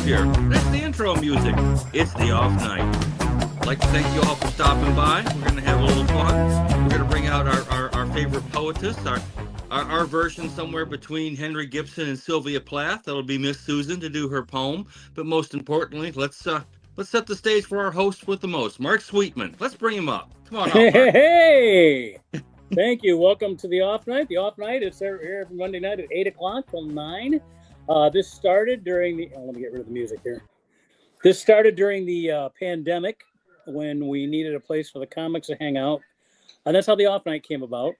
here. That's the intro music. It's the off night. I'd like to thank you all for stopping by. We're going to have a little fun. We're going to bring out our favorite poetess, our version somewhere between Henry Gibson and Sylvia Plath. That'll be Miss Susan to do her poem. But most importantly, let's set the stage for our host with the most, Mark Sweetman. Let's bring him up. Come on up, Mark. Hey! Thank you. Welcome to the off night. The off night is here every Monday night at 8 o'clock till 9. This started during the... let me get rid of the music here. This started during the pandemic when we needed a place for the comics to hang out. And that's how the off night came about.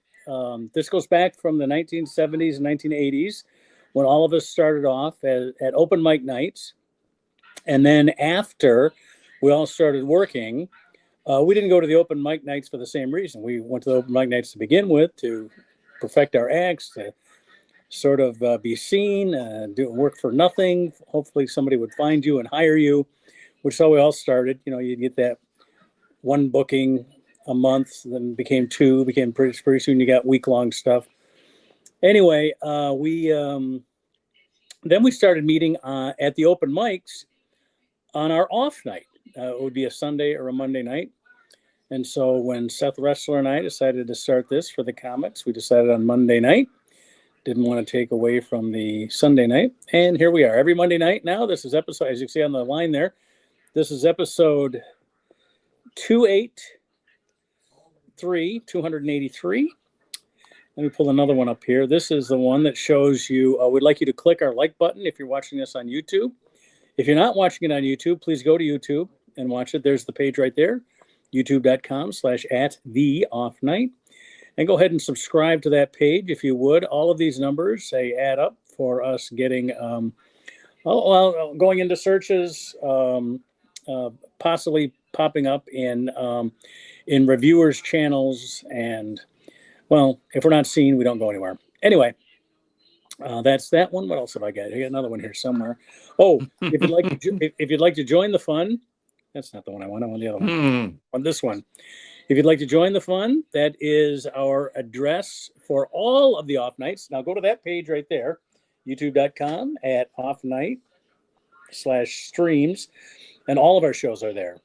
This goes back from the 1970s and 1980s when all of us started off at open mic nights. And then after we all started working... we didn't go to the open mic nights for the same reason. We went to the open mic nights to begin with to perfect our acts, to sort of be seen, do work for nothing. Hopefully somebody would find you and hire you, which is how we all started. You know, you get that one booking a month, then became two, became pretty soon you got week-long stuff. Anyway, then we started meeting at the open mics on our off night. It would be a Sunday or a Monday night. And so when Seth Wrestler and I decided to start this for the comics, we decided on Monday night. Didn't want to take away from the Sunday night. And here we are every Monday night now. This is episode, as you can see on the line there, this is episode 283. Let me pull another one up here. This is the one that shows you, we'd like you to click our like button if you're watching this on YouTube. If you're not watching it on YouTube, please go to YouTube and watch it. There's the page right there. youtube.com/@theoffnight, and go ahead and subscribe to that page if you would. All of these numbers add up for us getting going into searches, possibly popping up in reviewers channels, and well, if we're not seen, we don't go anywhere. Anyway, that's that one. What else have I got? I got another one here somewhere. Oh, if you'd like to join the fun. That's not the one I want. I want the other one. On this one. If you'd like to join the fun, that is our address for all of the off nights. Now go to that page right there, youtube.com/offnight/streams, and all of our shows are there.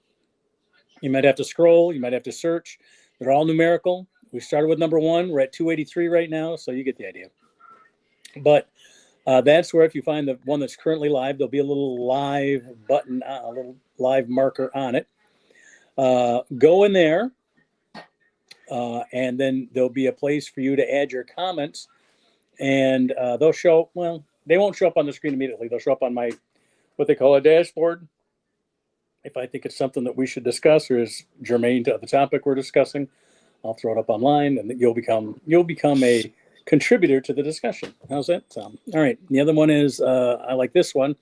You might have to scroll. You might have to search. They're all numerical. We started with number 1. We're at 283 right now, so you get the idea. But that's where if you find the one that's currently live, there'll be a little live button, a little live marker on it. Go in there, and then there'll be a place for you to add your comments. And they'll show, well, they won't show up on the screen immediately. They'll show up on my, what they call a dashboard. If I think it's something that we should discuss or is germane to the topic we're discussing, I'll throw it up online, and you'll become a contributor to the discussion. How's that sound? All right. The other one is, I like this one.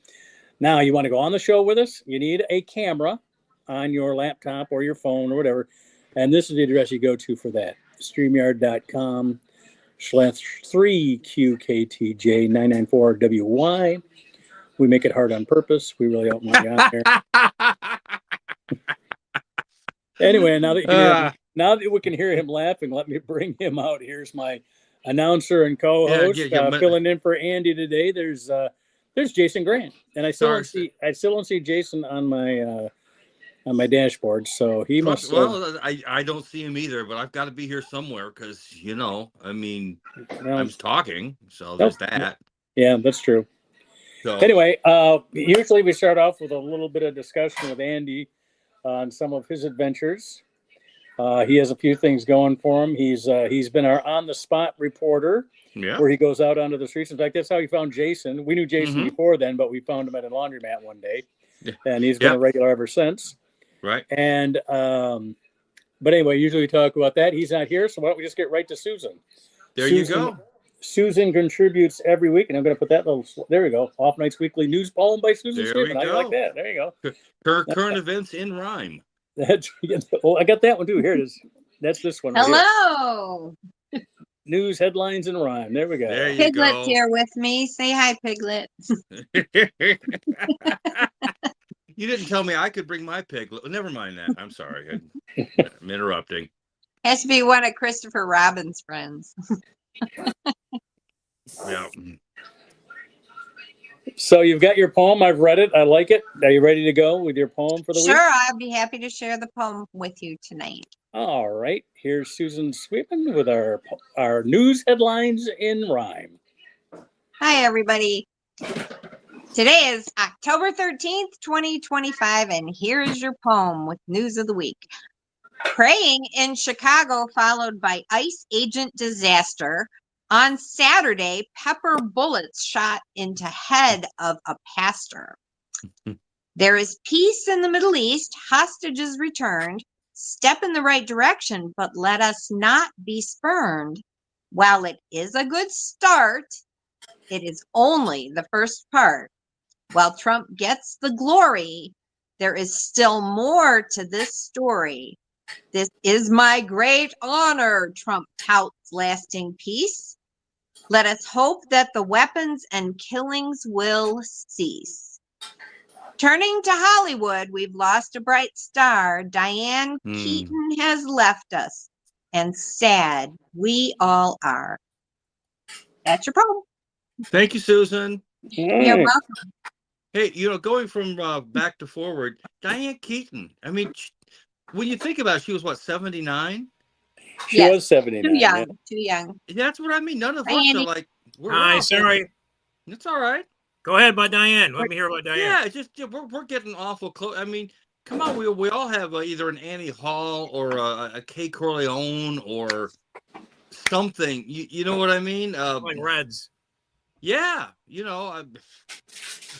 Now, you want to go on the show with us? You need a camera on your laptop or your phone or whatever. And this is the address you go to for that. StreamYard.com/3QKTJ994WY. We make it hard on purpose. We really don't want you out there. Anyway, now that we can hear him laughing, let me bring him out. Here's my announcer and co-host filling in for Andy today. There's Jason Grant, and I still don't see Jason on my dashboard. So he must. Well, I don't see him either, but I've got to be here somewhere because I'm talking, so there's that. Yeah, that's true. So anyway, usually we start off with a little bit of discussion with Andy on some of his adventures. He has a few things going for him. He's been our on-the-spot reporter, where he goes out onto the streets. In fact, that's how he found Jason. We knew Jason before then, but we found him at a laundromat one day, and he's been a regular ever since. Right. And but anyway, usually we talk about that. He's not here, so why don't we just get right to Susan? You go. Susan contributes every week, and I'm going to put that little. There we go. Off Night's Weekly News Poem by Susan Sweetman. I like that. There you go. Current events in rhyme. Well, I got that one too. Here it is. That's this one. Hello. Right, news headlines in rhyme. There we go. There you Piglet's here with me. Say hi, Piglet. You didn't tell me I could bring my piglet. Never mind that. I'm sorry. I'm interrupting. Has to be one of Christopher Robin's friends. Yeah. So you've got your poem. I've read it. I like it. Are you ready to go with your poem for the Sure, week? I'd be happy to share the poem with you tonight. All right. Here's Susan Sweetman with our news headlines in rhyme. Hi, everybody. Today is October 13th, 2025, and here's your poem with news of the week. Praying in Chicago followed by ICE agent disaster. On Saturday, pepper bullets shot into head of a pastor. There is peace in the Middle East, hostages returned. Step in the right direction, but let us not be spurned. While it is a good start, it is only the first part. While Trump gets the glory, there is still more to this story. This is my great honor, Trump touts lasting peace. Let us hope that the weapons and killings will cease. Turning to Hollywood, we've lost a bright star. Diane Keaton has left us, and sad we all are. That's your poem. Thank you, Susan. You're welcome. Hey, going from back to forward, Diane Keaton. I mean, when you think about it, she was what, 79? She was 79. Too young. Yeah. Too young. That's what I mean. None of us Diane, are like. Hi, sorry. It's all right. Go ahead, by Diane. Let me hear about Diane. Yeah, it's just we're getting awful close. I mean, come on, we all have either an Annie Hall or a Kay Corleone or something. You know what I mean? Like Reds. Yeah,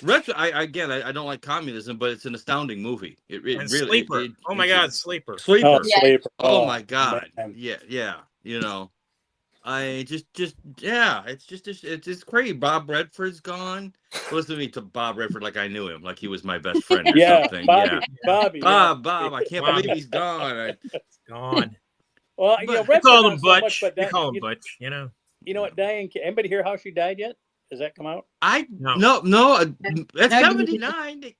Reds. I don't like communism, but it's an astounding movie. It really. Sleeper. Oh my God, Sleeper. Sleeper. Oh, Sleeper. Oh my God. Man. Yeah. I just it's crazy. Bob Redford's gone. Listen to me to Bob Redford like I knew him, like he was my best friend or something. Bobby. Bob. I can't believe he's gone. Gone. Well, We call him Butch. We call him Butch. You know what, Diane? Anybody hear how she died yet? Has that come out? No. At 79, it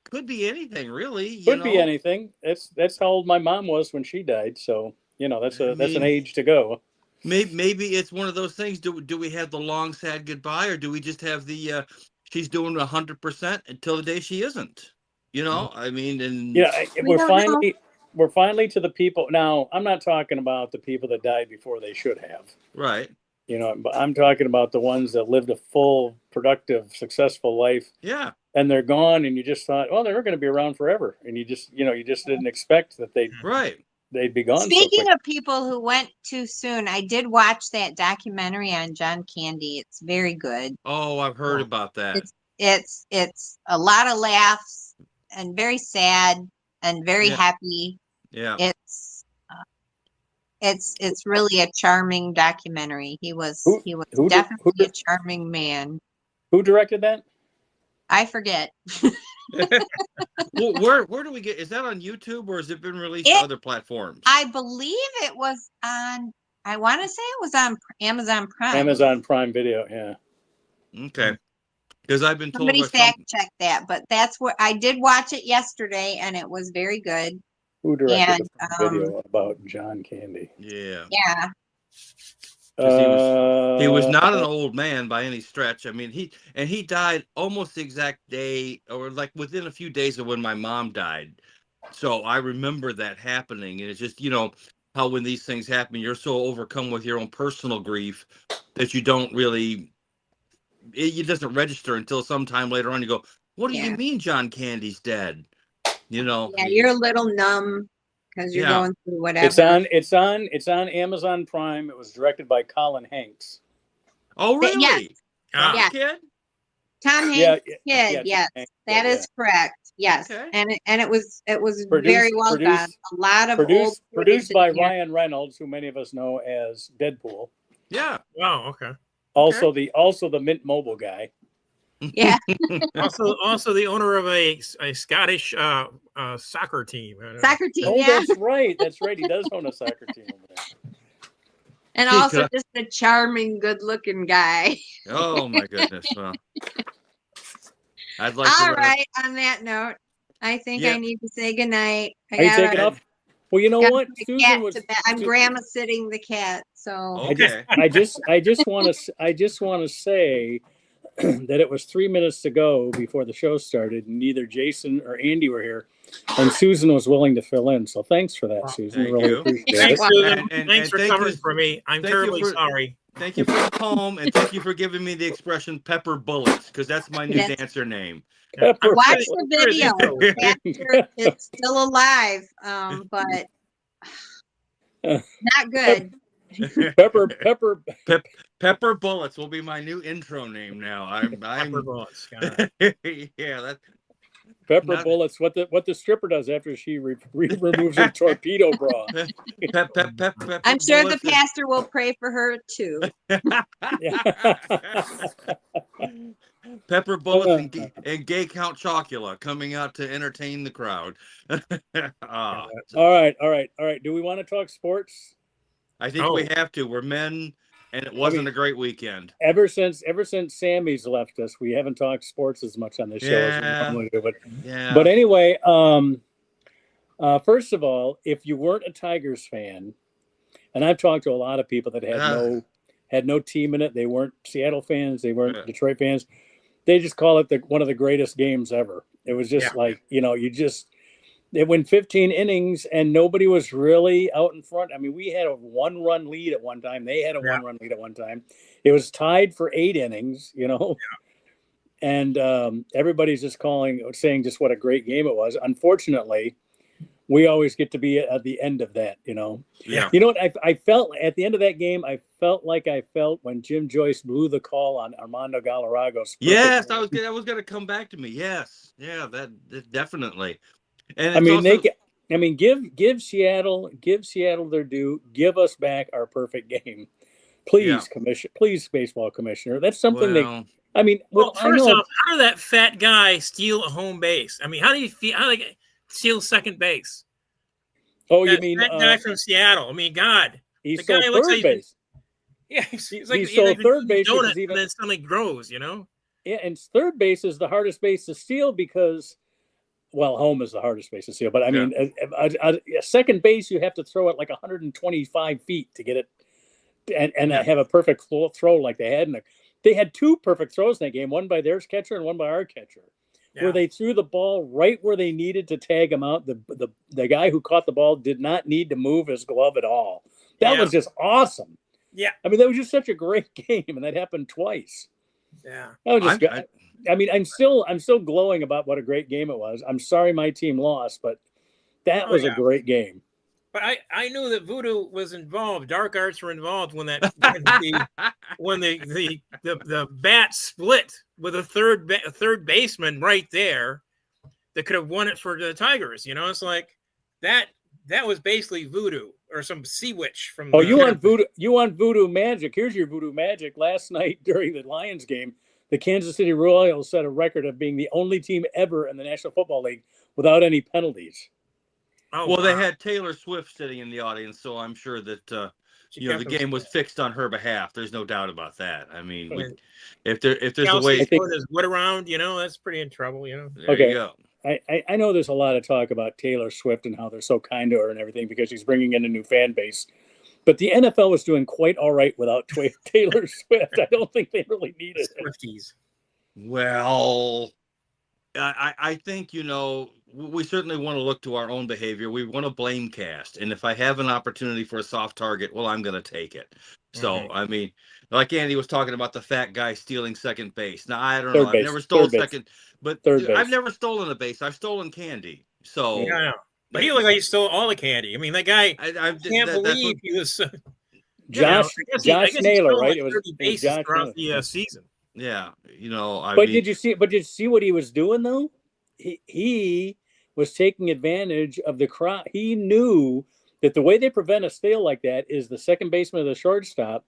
could be anything, really. Could be anything. That's how old my mom was when she died. So that's an age to go. Maybe it's one of those things. Do we have the long sad goodbye, or do we just have the she's doing 100% until the day she isn't? I mean, and we're finally to the people now. I'm not talking about the people that died before they should have. Right. But I'm talking about the ones that lived a full, productive, successful life. Yeah. And they're gone, and you just thought, well, they're going to be around forever, and you just didn't expect that they'd be gone. Speaking of people who went too soon, I did watch that documentary on John Candy. It's very good. Oh, I've heard about that. It's a lot of laughs and very sad and very happy. Yeah. It's really a charming documentary. He was definitely a charming man. Who directed that? I forget. Well, where do we get? Is that on YouTube or has it been released to other platforms? I believe it was on. I want to say it was on Amazon Prime. Amazon Prime Video, yeah. Okay. Because I've been told. Somebody fact check that, but that's what I did watch it yesterday, and it was very good. Who directed the video about John Candy? Yeah. Yeah. He was not an old man by any stretch. I mean, he died almost the exact day, or like within a few days of when my mom died. So I remember that happening, and it's just how when these things happen, you're so overcome with your own personal grief that you don't really. It doesn't register until sometime later on. You go, "What do you mean, John Candy's dead?" Yeah, you're a little numb because you're going through whatever. It's on Amazon Prime. It was directed by Colin Hanks. Oh, really? Yes. Tom Kid? Tom Hanks kid. Yes, that is correct. Yes, okay. and it was very well done. A lot of produced by Ryan Reynolds, who many of us know as Deadpool. Yeah. Oh, okay. Also the Mint Mobile guy. Yeah. also the owner of a Scottish soccer team. Soccer team. Oh, yeah. That's right. He does own a soccer team over there. And also just a charming, good-looking guy. Oh my goodness! Well, I'd like. All right. On that note, I think I need to say goodnight. Are you taking off? Well, you know what? I'm grandma sitting the cat. So okay. I just want to say that it was 3 minutes to go before the show started, and neither Jason or Andy were here, and Susan was willing to fill in. So thanks for that, Susan. Thank Really you. appreciate Thanks, it. Susan. And Thanks for thank covering you- for me. I'm thank you terribly for- sorry. Thank you for the poem, and thank you for giving me the expression "pepper bullets" because that's my new Yes. dancer name. Pepper Watch bullets. the video. Pastor is still alive, but not good. Pepper. Pepper bullets will be my new intro name now. I'm Pepper bullets. Got it. yeah, that's Pepper Not- bullets. What the stripper does after she removes her torpedo bra. pepper I'm sure the bullets is- pastor will pray for her too. Pepper bullets and gay Count Chocula coming out to entertain the crowd. Ah, All right. Do we want to talk sports? I think we have to. We're men, and it wasn't a great weekend. Ever since Sammy's left us, we haven't talked sports as much on this show as we normally do. Yeah. But anyway, first of all, if you weren't a Tigers fan, and I've talked to a lot of people that had no team in it, they weren't Seattle fans, they weren't Detroit fans. They just call it one of the greatest games ever. It was just it went 15 innings and nobody was really out in front. I mean, we had a 1-run lead at one time. They had a 1-run lead at one time. It was tied for 8 innings, and everybody's just saying just what a great game it was. Unfortunately, we always get to be at the end of that, Yeah. You know what? I felt at the end of that game, I felt like I felt when Jim Joyce blew the call on Armando Galarragos. Yes, that was going to come back to me. Yes. Yeah, that definitely. And I mean, give Seattle their due. Give us back our perfect game, please, please, baseball commissioner. That's something first off, how did that fat guy steal a home base? I mean, how do you feel? How do they steal second base? Oh, you mean that guy from Seattle? I mean, God, he the stole guy looks third like base. Yeah, he's like he stole third base, donut, and then suddenly grows. Yeah, and third base is the hardest base to steal because. Well, home is the hardest base to steal, but I mean, a second base, you have to throw it like 125 feet to get it and have a perfect throw like they had. They had 2 perfect throws in that game, one by their catcher and one by our catcher, where they threw the ball right where they needed to tag him out. The guy who caught the ball did not need to move his glove at all. That was just awesome. Yeah. I mean, that was just such a great game, and that happened twice. Yeah. That was just I mean, I'm still glowing about what a great game it was. I'm sorry my team lost, but that was a great game. But I knew that voodoo was involved. Dark arts were involved when when the bat split with a third baseman right there that could have won it for the Tigers. It's like that was basically voodoo or some sea witch from. You want voodoo? You want voodoo magic? Here's your voodoo magic. Last night during the Lions game, the Kansas City Royals set a record of being the only team ever in the National Football League without any penalties. Oh, well, they had Taylor Swift sitting in the audience, so I'm sure that the game was fixed on her behalf. There's no doubt about that. I mean, if there's a way, I think his wood around, that's pretty in trouble. There okay. You go. I know there's a lot of talk about Taylor Swift and how they're so kind to her and everything because she's bringing in a new fan base. But the NFL was doing quite all right without Taylor Swift. I don't think they really needed Swifties. Well, I think, we certainly want to look to our own behavior. We want to blame cast. And if I have an opportunity for a soft target, well, I'm going to take it. So, I mean, like Andy was talking about the fat guy stealing second base. Now, I don't know. I've never stolen second, but I've never stolen a base. I've stolen candy. So, yeah. But he looked like he stole all the candy. I mean, that guy, I can't believe he was. Josh Naylor, right? It was 30 bases throughout the season. Yeah, did you see? But did you see what he was doing though? He was taking advantage of the crowd. He knew that the way they prevent a steal like that is the second baseman or the shortstop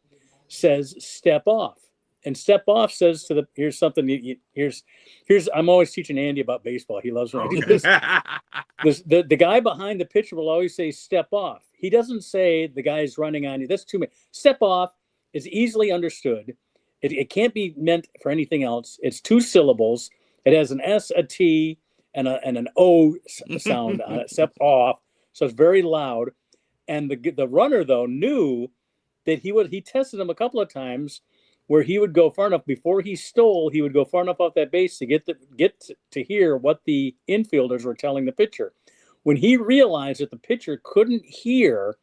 says step off, and step off says to here's something. Here's I'm always teaching Andy about baseball. He loves when I do this. The guy behind the pitcher will always say step off. He doesn't say the guy's running on you. That's too many. Step off is easily understood. It can't be meant for anything else. It's 2 syllables. It has an S, a T, and an O sound on it. Step off. So it's very loud. And the runner though knew that he tested him a couple of times where he would go far enough before he stole. He would go far enough off that base to get to hear what the infielders were telling the pitcher. When he realized that the pitcher couldn't hear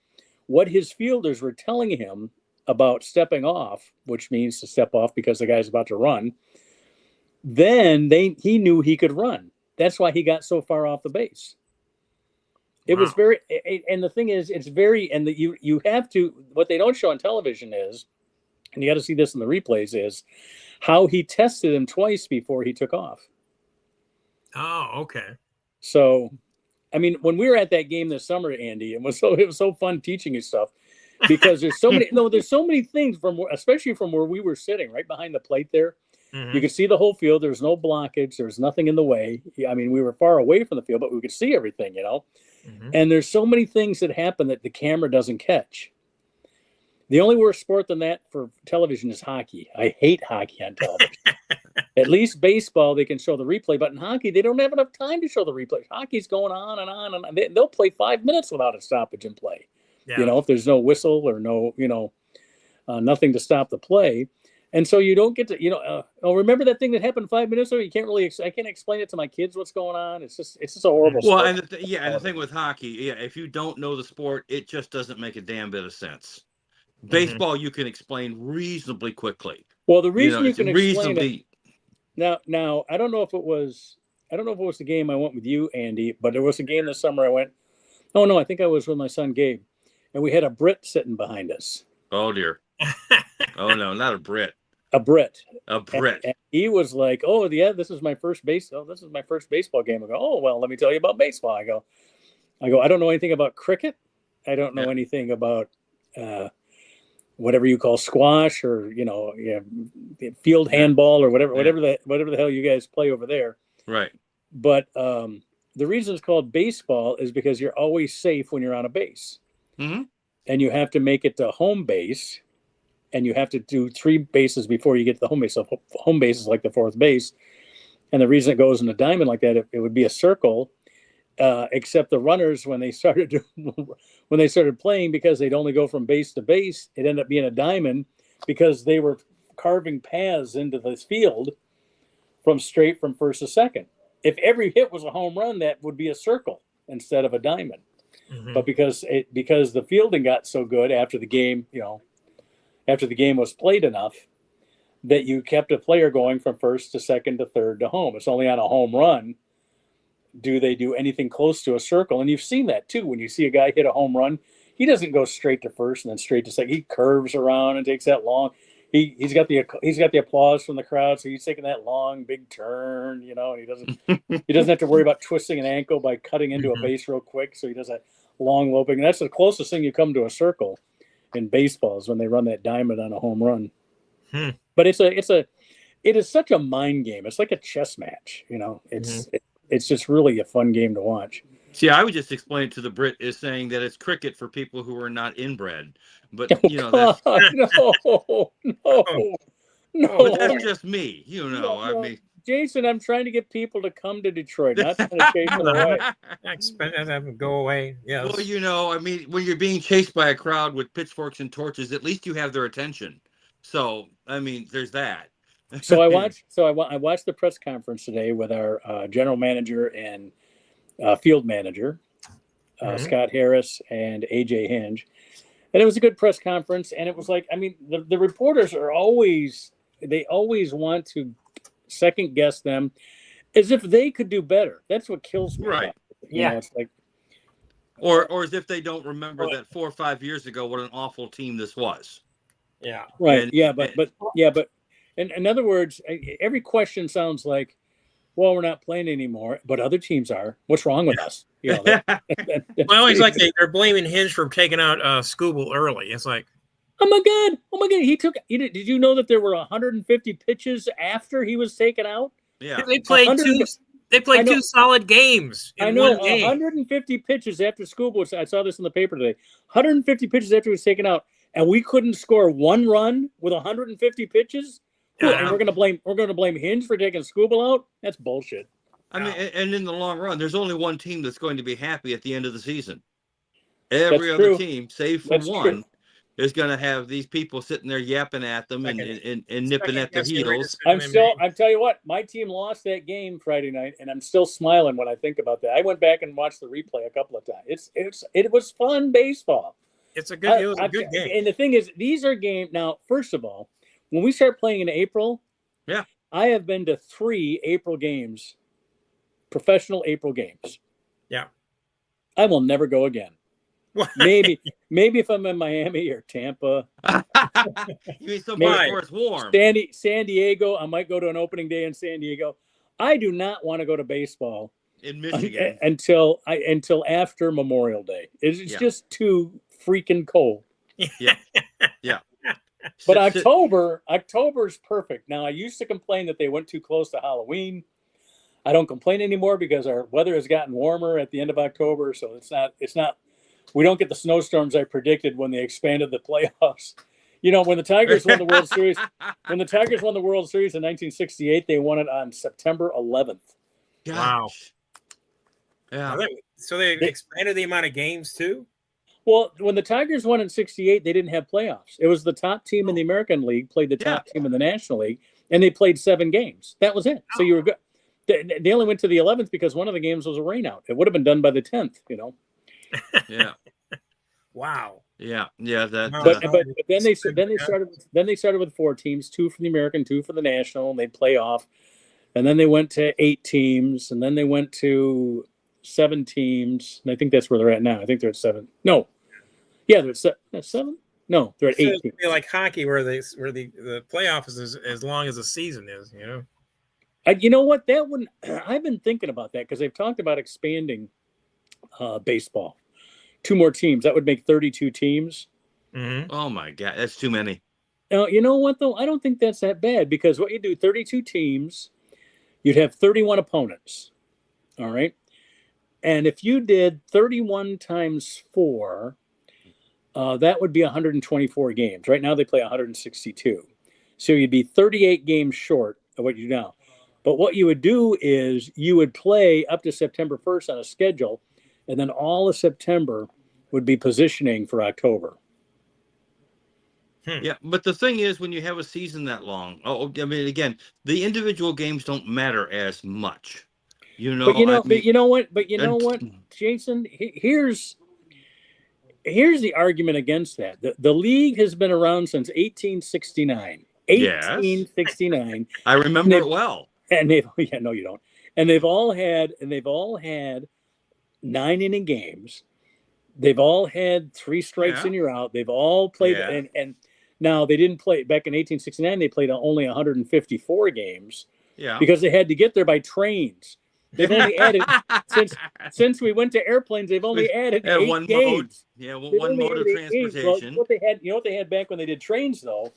what his fielders were telling him about stepping off, which means to step off because the guy's about to run, then he knew he could run. That's why he got so far off the base. It was very, and the thing is, it's very, and you have to, what they don't show on television is, and you got to see this in the replays, is how he tested him twice before he took off. Oh, okay. So, I mean, when we were at that game this summer, Andy, it was so fun teaching you stuff because there's so many things especially from where we were sitting right behind the plate there. Mm-hmm. You could see the whole field. There's no blockage. There's nothing in the way. I mean, we were far away from the field, but we could see everything, Mm-hmm. And there's so many things that happen that the camera doesn't catch. The only worse sport than that for television is hockey. I hate hockey on television. At least baseball, they can show the replay, but in hockey, they don't have enough time to show the replay. Hockey's going on and on and on. They'll play 5 minutes without a stoppage in play. Yeah. If there's no whistle or no, nothing to stop the play. And so you don't get to, remember that thing that happened 5 minutes ago? You can't really, I can't explain it to my kids what's going on. It's just a horrible sport. Well, and the thing with hockey, if you don't know the sport, it just doesn't make a damn bit of sense. Baseball, you can explain reasonably quickly. Well, the reason you can explain reasonably. Now, I don't know if it was the game I went with you, Andy, but there was a game this summer I went. Oh no, I think I was with my son Gabe, and we had a Brit sitting behind us. Oh dear. Oh no, not a Brit. A Brit. And he was like, "Oh yeah, this is my first baseball game." I go, "Oh well, let me tell you about baseball." I go, I don't know anything about cricket. I don't know anything about whatever you call squash or field handball or whatever the hell you guys play over there. Right. But the reason it's called baseball is because you're always safe when you're on a base, Mm-hmm. and you have to make it to home base. And you have to do 3 bases before you get to the home base. So home base is like the 4th base. And the reason it goes in a diamond like that, it would be a circle, except the runners, when they started playing, because they'd only go from base to base, it ended up being a diamond because they were carving paths into this field from first to second. If every hit was a home run, that would be a circle instead of a diamond. Mm-hmm. But because the fielding got so good after the game, after the game was played enough that you kept a player going from first to second to third to home. It's only on a home run do they do anything close to a circle. And you've seen that too. When you see a guy hit a home run, he doesn't go straight to first and then straight to second. He curves around and takes that long. He's got the applause from the crowd, so he's taking that long big turn, and he doesn't have to worry about twisting an ankle by cutting into a base real quick. So he does that long loping. And that's the closest thing you come to a circle in baseball is when they run that diamond on a home run. But it is such a mind game. It's like a chess match. It's just really a fun game to watch. See, I would just explain it to the Brit as saying that it's cricket for people who are not inbred. But that's no. But that's just me. I mean, Jason, I'm trying to get people to come to Detroit, not trying to chase them away. Have them go away. Yeah. Well, I mean, when you're being chased by a crowd with pitchforks and torches, at least you have their attention. So, I mean, there's that. So I watched the press conference today with our general manager and field manager, Scott Harris and AJ Hinge, and it was a good press conference. And it was like, I mean, the reporters always want to second guess them as if they could do better. That's what kills me. Right. It's like, or as if they don't remember that 4 or 5 years ago what an awful team this was. Yeah. Right. But in other words, every question sounds like, well, we're not playing anymore, but other teams are. What's wrong with us? Well, it's like they're blaming Hinge for taking out Scooble early. It's like, oh my god! Did you know that there were 150 pitches after he was taken out? Yeah, they played two solid games. I know 150 pitches after Scooble. I saw this in the paper today. 150 pitches after he was taken out, and we couldn't score 1 run with 150 pitches. And we're gonna blame Hinge for taking Scooble out? That's bullshit. I mean, and in the long run, there's only one team that's going to be happy at the end of the season. Every other team, save for one, is going to have these people sitting there yapping at them and nipping at their heels. I'm tell you what, my team lost that game Friday night, and I'm still smiling when I think about that. I went back and watched the replay a couple of times. It was fun baseball. It was a good game. And the thing is, these are games. Now, first of all, when we start playing in April, yeah, I have been to 3 April games, professional April games. Yeah. I will never go again. Maybe if I'm in Miami or Tampa. You mean somewhere where it's warm. San Diego, I might go to an opening day in San Diego. I do not want to go to baseball in Michigan until after Memorial Day. It's just too freaking cold. Yeah. Yeah. But October's perfect. Now, I used to complain that they went too close to Halloween. I don't complain anymore because our weather has gotten warmer at the end of October, so it's not we don't get the snowstorms I predicted when they expanded the playoffs. You know, when the Tigers won the World Series, in 1968, they won it on September 11th. Gosh. Wow. Yeah. So they expanded the amount of games too? Well, when the Tigers won in 68, they didn't have playoffs. It was the top team in the American League played the top team in the National League, and they played 7 games. That was it. So you were good. They only went to the 11th because one of the games was a rainout. It would have been done by the 10th, you know. Yeah. Wow. Yeah. Yeah. But then they started with 4 teams, 2 for the American, 2 for the National, and they play off. And then they went to 8 teams, and then they went to 7 teams. And I think that's where they're at now. I think they're at 7. No. Yeah, they're at 7. No, they're at 8 teams. Like hockey, where the playoff is as long as the season is, you know. You know what? I've been thinking about that because they've talked about expanding baseball. 2 more teams. That would make 32 teams. Mm-hmm. Oh my God, that's too many. Now, you know what though? I don't think that's that bad because what you do, 32 teams, you'd have 31 opponents. All right. And if you did 31 times 4, that would be 124 games. Right now they play 162. So you'd be 38 games short of what you do now. But what you would do is you would play up to September 1st on a schedule, and then all of September would be positioning for October. Yeah, but the thing is, when you have a season that long, I mean, again, the individual games don't matter as much. You know, but you know what, Jason? Here's the argument against that. The league has been around since 1869. 1869. I remember it well. And no, you don't. And they've all had 9-inning games. They've all had 3 strikes and you're out. They've all played, and now they didn't play back in 1869. They played only 154 games. Yeah, because they had to get there by trains. They've only added since we went to airplanes. They've only added 8 one games. Mode. Yeah, one mode of transportation. Well, what they had back when they did trains though.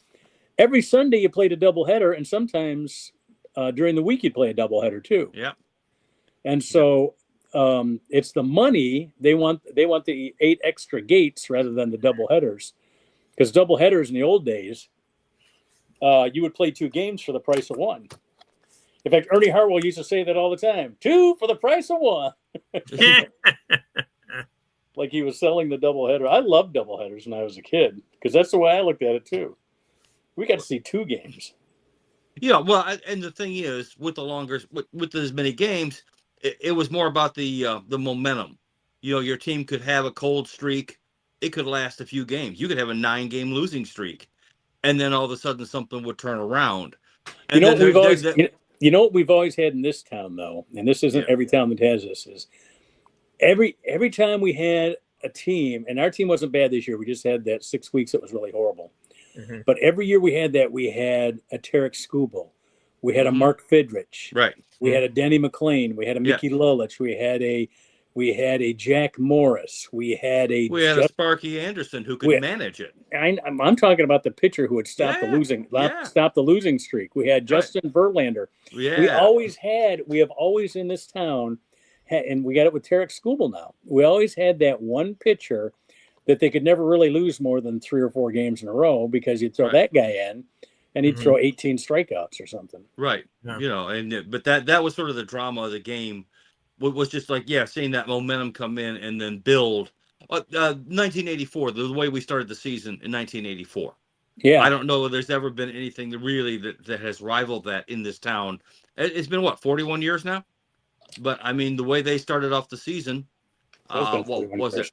Every Sunday you played a doubleheader, and sometimes during the week you'd play a doubleheader too. Yeah, and so. It's the money they want the 8 extra gates rather than the double headers, because double headers in the old days, you would play 2 games for the price of 1. In fact, Ernie Harwell used to say that all the time: 2 for the price of 1. Like he was selling the double header. I loved double headers when I was a kid because that's the way I looked at it too. We got to see 2 games. Yeah, well, and the thing is, with as many games. It was more about the momentum. You know, your team could have a cold streak. It could last a few games. You could have a 9-game losing streak, and then all of a sudden something would turn around. And you know what we've always had in this town though, and this isn't every town that has this, is every time we had a team, and our team wasn't bad this year. We just had that 6 weeks that was really horrible. Mm-hmm. But every year we had that. We had a Tarek Skubal. We had a Mark Fidrich. Right. We had a Denny McLean. We had a Mickey Lulich. We had a Jack Morris. We had a Sparky Anderson who could manage it. I'm talking about the pitcher who would stop the losing streak. We had Justin Verlander. Yeah. We have always in this town, and we got it with Tarek Skubal now. We always had that one pitcher that they could never really lose more than 3 or 4 games in a row because you'd throw that guy in. And he'd throw 18 strikeouts or something. Right. Yeah. You know, but that was sort of the drama of the game. Was just like, seeing that momentum come in and then build 1984, the way we started the season in 1984. Yeah. I don't know if there's ever been anything that has rivaled that in this town. It's been, what, 41 years now? But, I mean, the way they started off the season, what was it?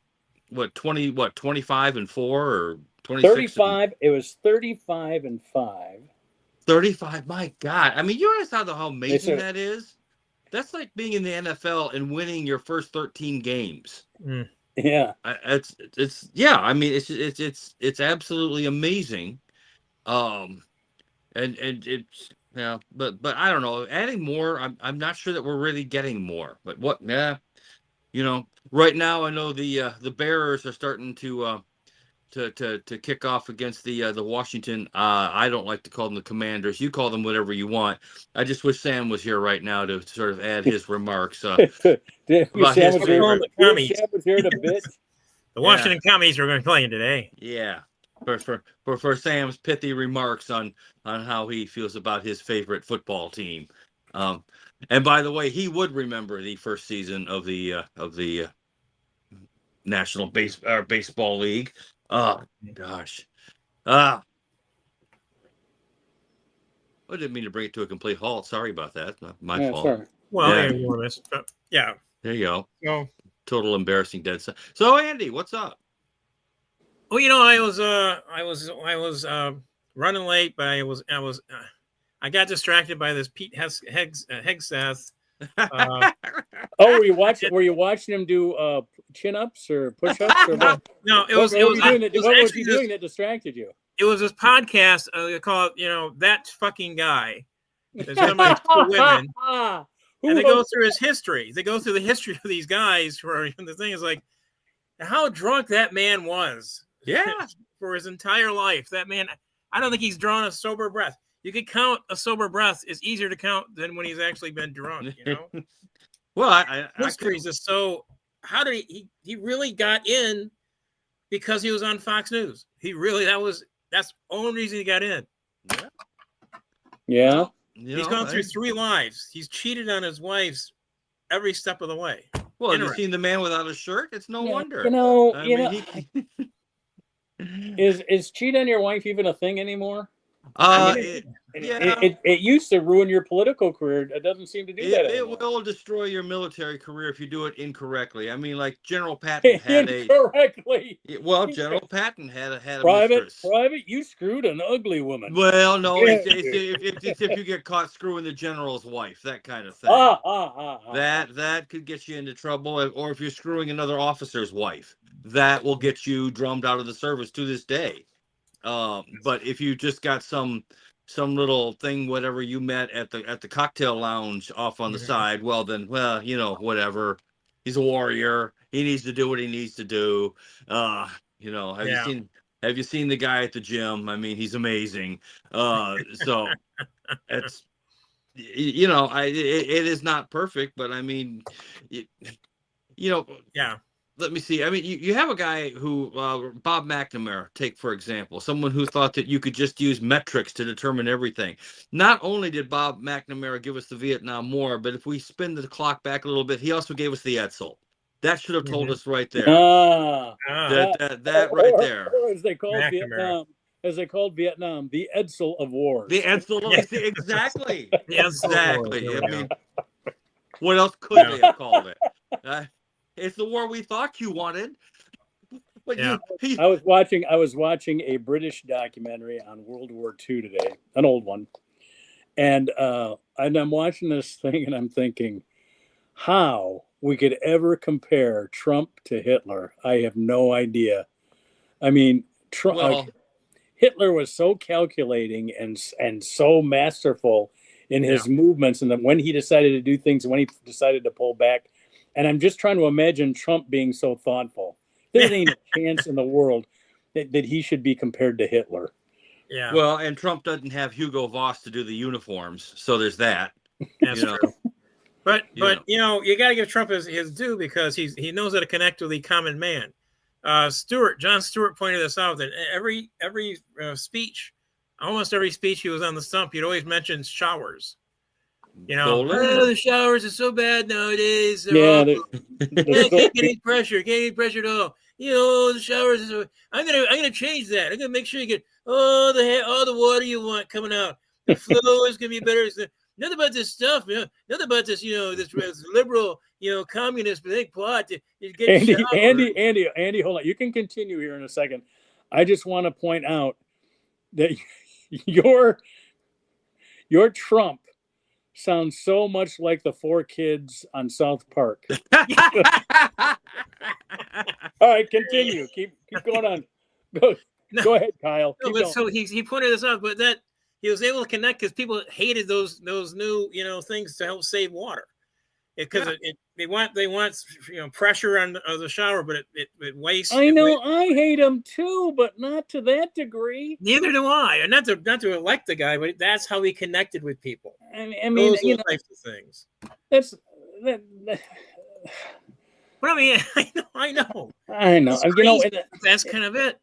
What, 25 and 4 or 26? 35. It was 35 and 5. 35. My God. I mean, you understand how amazing that is? That's like being in the NFL and winning your first 13 games. Mm. Yeah. It's yeah. I mean, it's absolutely amazing. And it's but I don't know. Adding more, I'm not sure that we're really getting more. But what? Yeah, right now I know the Bears are starting to kick off against the Washington. I don't like to call them the Commanders. You call them whatever you want. I just wish Sam was here right now to sort of add his remarks. Sam was here to bitch. The Washington Commies are going to be playing today. Yeah, for Sam's pithy remarks on how he feels about his favorite football team. And by the way, he would remember the first season of the National Baseball League. Oh gosh. I didn't mean to bring it to a complete halt. Sorry about that. Not my fault. Sorry. Well, yeah. There you go. So, total embarrassing dead. So Andy, what's up? Well, I was running late, but I got distracted by this Pete Hegseth. Were you watching him do chin-ups or push-ups? Or what? No, what was he doing that distracted you? It was this podcast called, That Fucking Guy. There's somebody two women. And they go through his history. They go through the history of these guys. The thing is like how drunk that man was. Yeah. For his entire life. That man, I don't think he's drawn a sober breath. You could count a sober breath. It's easier to count than when he's actually been drunk, Well, history is just so. How did he really got in because he was on Fox News? That's the only reason he got in. Yeah. He's gone through 3 lives. He's cheated on his wives every step of the way. Well, have you seen the man without a shirt? It's no wonder. Is cheat on your wife even a thing anymore? It used to ruin your political career. It doesn't seem to do that anymore. It will destroy your military career if you do it incorrectly. I mean, like General Patton had General Patton had a private. mistress. You screwed an ugly woman. Well, no, it's if you get caught screwing the general's wife, that kind of thing. That could get you into trouble. Or if you're screwing another officer's wife, that will get you drummed out of the service to this day. But if you just got some little thing, whatever you met at the cocktail lounge off on the side, then whatever. He's a warrior. He needs to do what he needs to do. Have you seen the guy at the gym? I mean, he's amazing. So it's it is not perfect, but I mean, yeah. Let me see. I mean, you have a guy who, Bob McNamara, take for example, someone who thought that you could just use metrics to determine everything. Not only did Bob McNamara give us the Vietnam War, but if we spin the clock back a little bit, he also gave us the Edsel. That should have told us right there. That right there. Or as they called Vietnam, the Edsel of wars. The Edsel of exactly. Exactly. I mean, what else could they have called it? It's the war we thought you wanted. But I was watching a British documentary on World War II today, an old one, and I'm watching this thing and I'm thinking, how we could ever compare Trump to Hitler? I have no idea. I mean, Hitler was so calculating and so masterful in his movements, and then when he decided to do things, and when he decided to pull back. And I'm just trying to imagine Trump being so thoughtful. There ain't a chance in the world that he should be compared to Hitler. Yeah. Well, and Trump doesn't have Hugo Boss to do the uniforms, so there's that. That's true. But you got to give Trump his due because he knows how to connect with the common man. John Stewart pointed this out that every speech, almost every speech he was on the stump, he'd always mention showers. The showers are so bad nowadays. Can't get any pressure at all. the showers. I'm gonna change that. I'm gonna make sure you get all the water you want coming out. The flow is gonna be better. Nothing about this stuff, nothing about this, this liberal, communist big plot to get Andy, hold on. You can continue here in a second. I just want to point out that your Trump sounds so much like the 4 kids on South Park. All right, continue. Keep going on. Go ahead, Kyle. No, but so he pointed this out, but that he was able to connect because people hated those new things to help save water, because they want pressure on the shower, but it wastes. I know, I hate him too, but not to that degree. Neither do I, and not to elect the guy, but that's how he connected with people. I mean, those types of things. But I mean, I know. That's kind of it.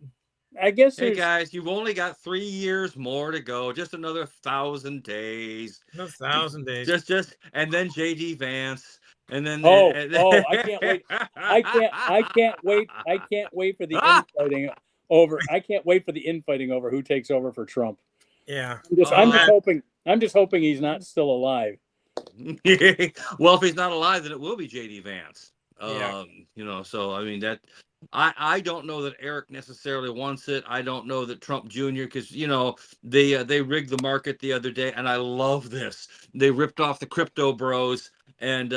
I guess. Hey guys, you've only got 3 years more to go. Just another 1,000 days. 1,000 days. Just and then JD Vance, and then I can't wait. I can't wait for the infighting over. I can't wait for the infighting over who takes over for Trump. Yeah. I'm just hoping he's not still alive. Well, if he's not alive, then it will be JD Vance. Yeah. So I mean that. I don't know that Eric necessarily wants it. I don't know that Trump Jr. because they rigged the market the other day, and I love this. They ripped off the crypto bros and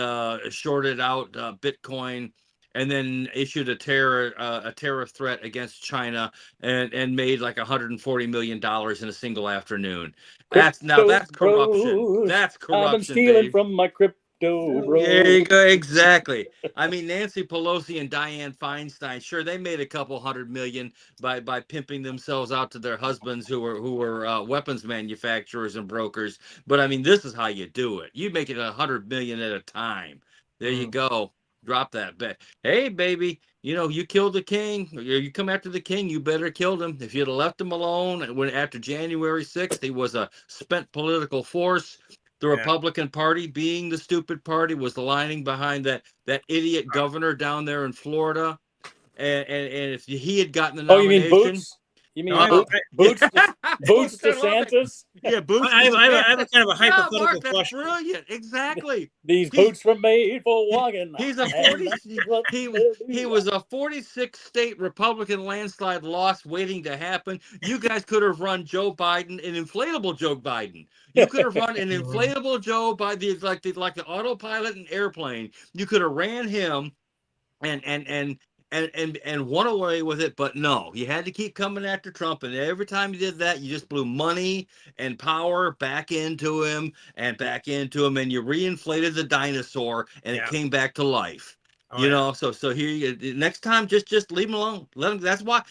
shorted out Bitcoin, and then issued a tariff threat against China, and made like $140 million in a single afternoon. That's corruption. That's corruption. I've been stealing from my crypto. There you go. Exactly. I mean, Nancy Pelosi and Dianne Feinstein, sure, they made a couple $100 million by pimping themselves out to their husbands who were weapons manufacturers and brokers. But I mean, this is how you do it. You make it $100 million at a time. There you go. Drop that bet. Hey, baby, you killed the king. You come after the king, you better kill him. If you'd have left him alone after January 6th, he was a spent political force. The Republican Party, being the stupid party, was lining behind that idiot governor down there in Florida. And if he had gotten the nomination... Oh, you mean Boots? You mean Boots DeSantis? Yeah, Boots. I have a kind of a hypothetical Mark, that's question. brilliant. Exactly. These boots from made for walking. He was a 46-state Republican landslide loss waiting to happen. You guys could have run Joe Biden, an inflatable Joe Biden. You could have run an inflatable Joe by like the autopilot and airplane. You could have ran him and won away with it, but no, you had to keep coming after Trump, and every time you did that, you just blew money and power back into him, and you reinflated the dinosaur, and it came back to life. So here, next time, just leave him alone. Let him. That's why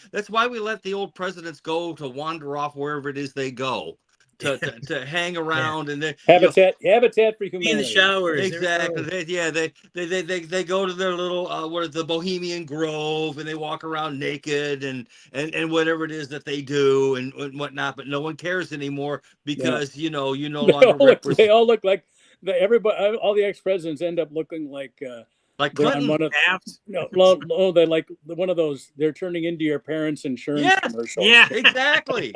we let the old presidents go to wander off wherever it is they go. To hang around and they habitat for humanity. In the showers, exactly. They go to their little the Bohemian Grove, and they walk around naked and whatever it is that they do and whatnot. But no one cares anymore because you no longer represent. They all look like everybody. All the ex-presidents end up looking like Clinton. They're like one of those. They're turning into your parents' insurance commercials. Yeah, exactly.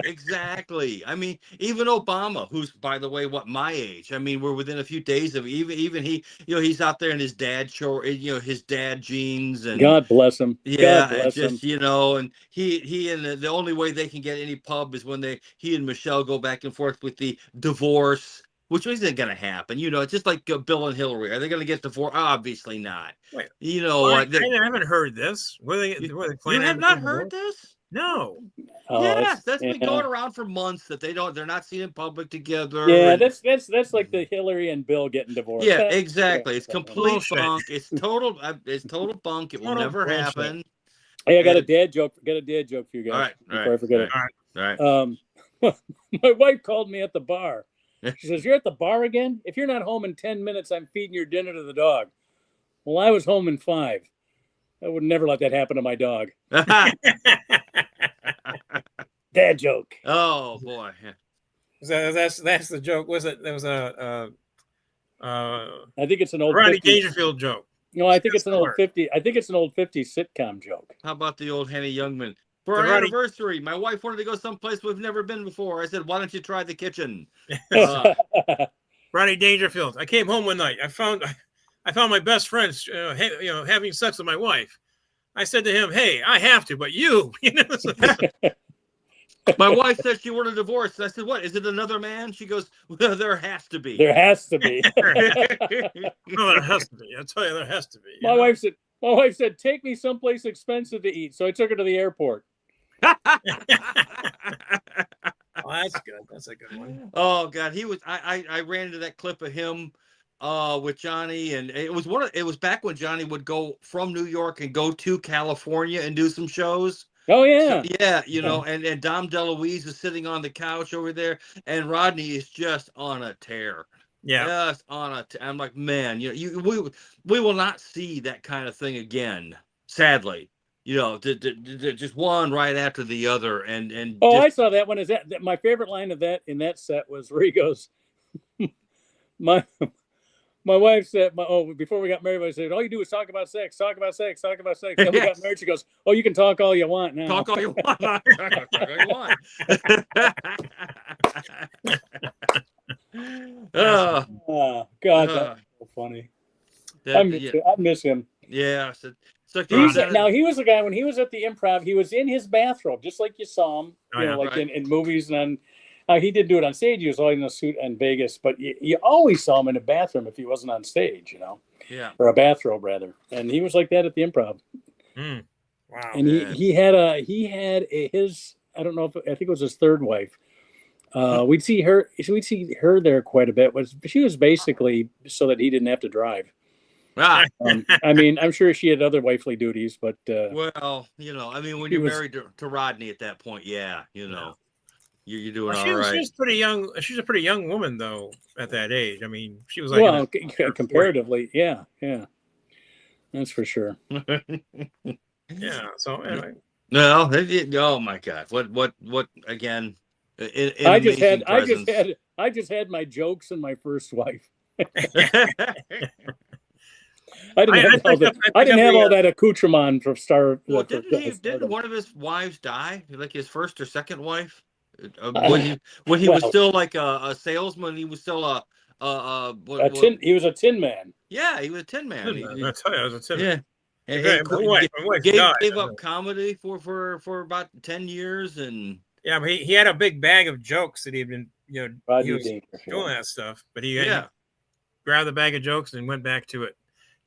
I mean, even Obama, who's, by the way, my age. I mean, we're within a few days of even he. He's out there in his dad show. His dad jeans and God bless him. Yeah, God bless him. And he and the only way they can get any pub is when he and Michelle go back and forth with the divorce. Which isn't going to happen. It's just like Bill and Hillary. Are they going to get divorced? Obviously not. Wait, I haven't heard this. Were they planning? You have not heard this? No. Yes, that's been going around for months. That they're not seen in public together. Yeah, that's like the Hillary and Bill getting divorced. Yeah, exactly. It's complete bunk. It's total bunk. It will never happen. Hey, I got a dad joke. For you guys. All right. Before I forget it. All right. My wife called me at the bar. She says, "You're at the bar again? If you're not home in 10 minutes, I'm feeding your dinner to the dog." Well, I was home in 5. I would never let that happen to my dog. Dad joke. Oh boy. So that's the joke. Was it? There was I think it's an old Rodney Dangerfield joke. No, I think That's it's an old smart. 50. I think it's an old 50s sitcom joke. How about the old Henny Youngman? For our Roddy- anniversary, my wife wanted to go someplace we've never been before. I said, why don't you try the kitchen? Rodney Dangerfield. I came home one night. I found my best friend, having sex with my wife. I said to him, "Hey, I have to, but you." My wife said she wanted a divorce. I said, what? Is it another man? She goes, well, there has to be. There has to be. Oh, there has to be. I tell you, there has to be. My wife said, take me someplace expensive to eat. So I took her to the airport. Oh, that's good. That's a good one. Oh God, he was. I ran into that clip of him with Johnny, and it was back when Johnny would go from New York and go to California and do some shows. Oh yeah. So, yeah, and Dom DeLuise is sitting on the couch over there, and Rodney is just on a tear. Yeah. Just on a I'm like, man, we will not see that kind of thing again, sadly. Just one right after the other, and I saw that one. Is that my favorite line of that in that set was where he goes, my wife said, before we got married, I said, all you do is talk about sex, talk about sex, talk about sex. Then we got married. She goes, oh, you can talk all you want now. Talk all you want. Talk all you want. Oh, God, that's so funny. I miss him. Yeah. Now, he was the guy when he was at the Improv, he was in his bathrobe, just like you saw him, in movies and on. He did do it on stage. He was always in a suit in Vegas, but you always saw him in a bathroom if he wasn't on stage, Yeah. Or a bathrobe rather. And he was like that at the Improv. Wow. And he had his, I don't know if, I think it was his third wife. We'd see her there quite a bit. She was basically so that he didn't have to drive. I mean, I'm sure she had other wifely duties, but well, when you're married to Rodney at that point, you're doing all right. She's pretty young. She's a pretty young woman though at that age. I mean, she was like comparatively, yeah, that's for sure. Yeah. So anyway. No, oh my God, what again? I just had my jokes and my first wife. I didn't have all that accoutrement from Star. Well, didn't one of his wives die? Like his first or second wife? When he was still like a salesman, he was still he was a tin man. Yeah, he was a tin man. I tell you, I was a tin man. Yeah, and my wife gave up comedy for about 10 years, and yeah, but he had a big bag of jokes that he'd been he was doing that stuff, but he grabbed the bag of jokes and went back to it.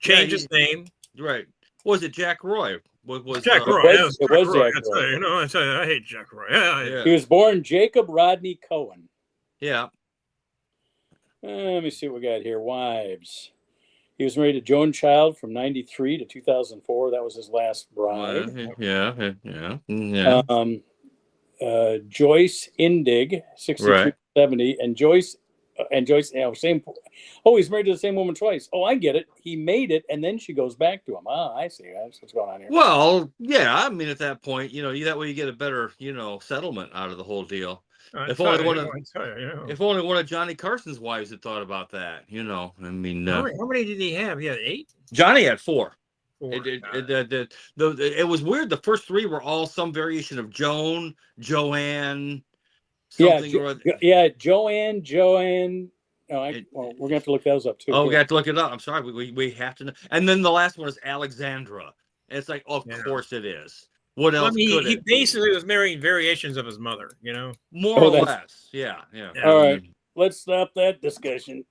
Changed his name. Right. Was it Jack Roy? Was Jack Roy? It was Jack Roy. I tell you, I hate Jack Roy. Yeah. He was born Jacob Rodney Cohen. Yeah. Let me see what we got here. Wives. He was married to Joan Child from 93 to 2004. That was his last bride. Yeah. Joyce Indig, 62 to 70, and Joyce, same. Oh, he's married to the same woman twice. Oh, I get it. He made it, and then she goes back to him. Ah, I see. That's what's going on here. Well, yeah. I mean, at that point, that way you get a better, settlement out of the whole deal. If only one of Johnny Carson's wives had thought about that, I mean, how many did he have? He had 8. Johnny had 4. It was weird. The first 3 were all some variation of Joan, Joanne. Joanne. We're gonna have to look those up too. Oh, we got to look it up. I'm sorry, we have to know. And then the last one is Alexandra. And it's like, of course it is. What else? He basically was marrying variations of his mother, more or less. Yeah. All right, let's stop that discussion.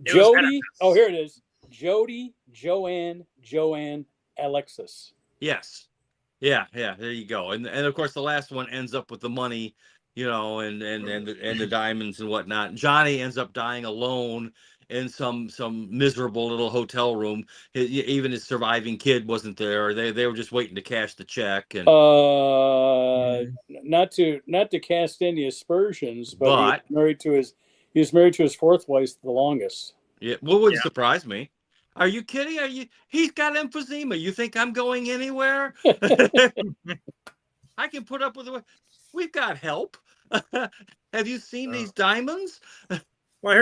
Jody. Oh, here it is. Jody, Joanne, Alexis. Yes. Yeah. There you go. And of course, the last one ends up with the money, and the diamonds and whatnot. Johnny ends up dying alone in some miserable little hotel room. Even his surviving kid wasn't there. They were just waiting to cash the check. And not to cast any aspersions, but he was married to his fourth wife the longest. Yeah, what would surprise me? Are you kidding? He's got emphysema. You think I'm going anywhere? I can put up with it. We've got help. Have you seen these diamonds? Well,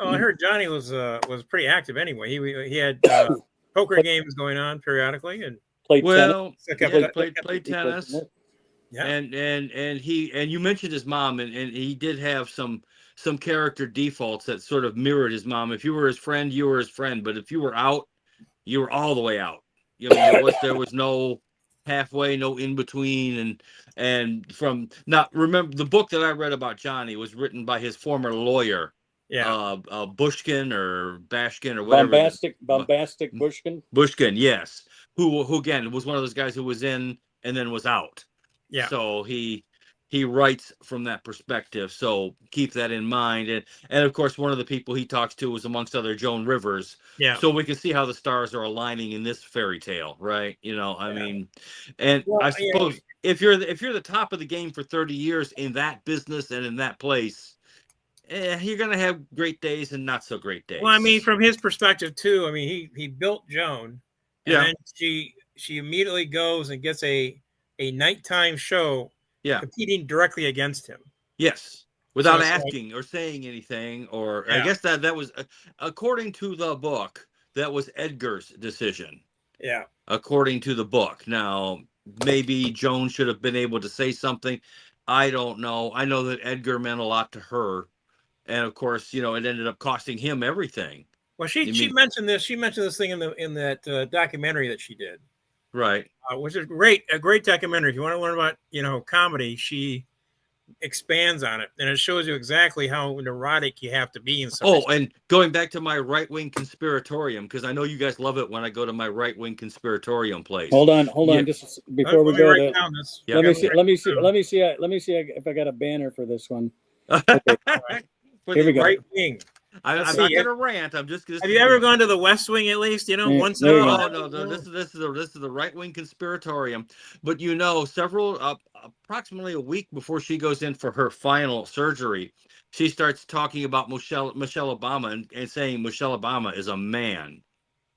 I heard Johnny was pretty active anyway. He had poker games going on periodically and played Well, tennis. yeah, he played played tennis. Yeah. And you mentioned his mom, and he did have some character defaults that sort of mirrored his mom. If you were his friend, you were his friend, but if you were out, you were all the way out. I mean, there was no halfway, no in between, and from now, remember the book that I read about Johnny was written by his former lawyer, Yeah. Bushkin or Bashkin or whatever. Bombastic Bushkin. Bushkin, yes, who again was one of those guys who was in and then was out. Yeah. So he writes from that perspective. So keep that in mind. And of course, one of the people he talks to was, amongst other, Joan Rivers. Yeah. So we can see how the stars are aligning in this fairy tale, right? I mean, and I suppose if you're the top of the game for 30 years in that business and in that place, you're gonna have great days and not so great days. Well, I mean, from his perspective too. I mean, he built Joan, and then she immediately goes and gets a nighttime show, competing directly against him. Yes, without asking or saying anything, or I guess that was, according to the book, that was Edgar's decision. Yeah. According to the book. Now, maybe Joan should have been able to say something. I don't know. I know that Edgar meant a lot to her, and of course, it ended up costing him everything. Well, she mentioned this. She mentioned this thing in that documentary that she did. Right. Which is a great documentary. If you want to learn about, comedy, she expands on it, and it shows you exactly how neurotic you have to be in some. And going back to my right-wing conspiratorium, because I know you guys love it when I go to my right-wing conspiratorium place. Hold on, just before we go there. Let me see if I got a banner for this one. Okay. Here we go. Right wing. I'm not going to rant. I'm just going to. Have you ever gone to the West Wing at least? Once in a while. No. This is the right wing conspiratorium. But approximately a week before she goes in for her final surgery, she starts talking about Michelle Obama and saying Michelle Obama is a man,